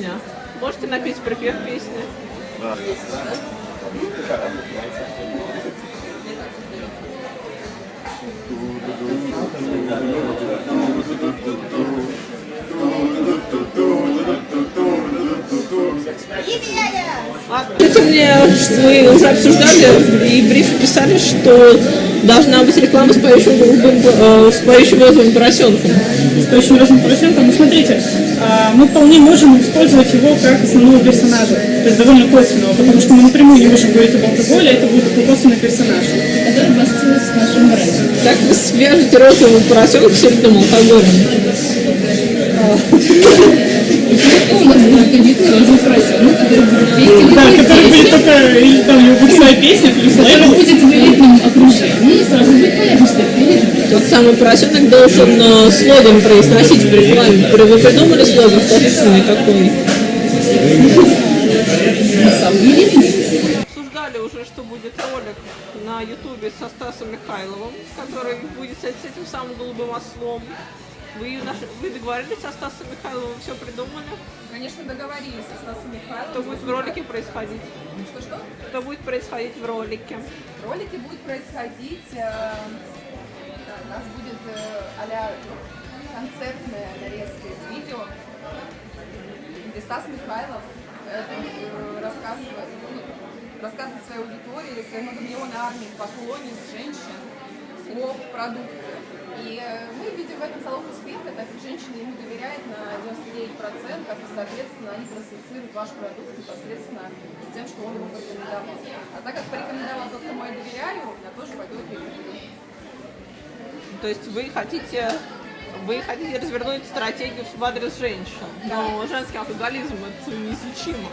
песня. Можете напеть припев песни? Да. Кстати, мы уже обсуждали и в брифе писали, что должна быть реклама с поющим розовым поросенком. С поющим розовым поросенком. Ну, смотрите, мы вполне можем использовать его как основного персонажа, то есть довольно косвенного, потому что мы напрямую не можем говорить об алкоголе, а это будет такой косвенный персонаж. Который бастирует с нашим брендом. Как вы свяжете розового поросенка с сильным алкоголем? У нас будет кредитный розовый поросенок, который будет петь. Да, который будет только, или там его будет своя песня, плюс Который будет в элитном окружении и сразу будет понятно, что это элитный. Тот самый поросенок должен слоган произносить в рекламе. Вы придумали слоган? Скажите мне, какой? На самом деле нет. Обсуждали уже, что будет ролик на ютубе со Стасом Михайловым, который будет с этим самым голубым ослом. Вы договорились со Стасом Михайловым, все придумали? Конечно, договорились со Стасом Михайловым. Что будет в ролике происходить? Что-что? Что будет происходить в ролике? В ролике будет происходить, у нас будет а-ля концертная нарезка из видео, где Стас Михайлов рассказывает своей аудитории, своей многомиллионной армии поклонниц, женщин о продукте. И мы видим в этом залог успеха, так как женщины ему доверяют на 99%, и, соответственно, они классифицируют ваш продукт непосредственно с тем, что он его порекомендовал. А так как порекомендовал тот, кому я доверяю, я тоже пойду и рекомендую. То есть вы хотите развернуть стратегию в адрес женщин, но женский алкоголизм это неизлечимо.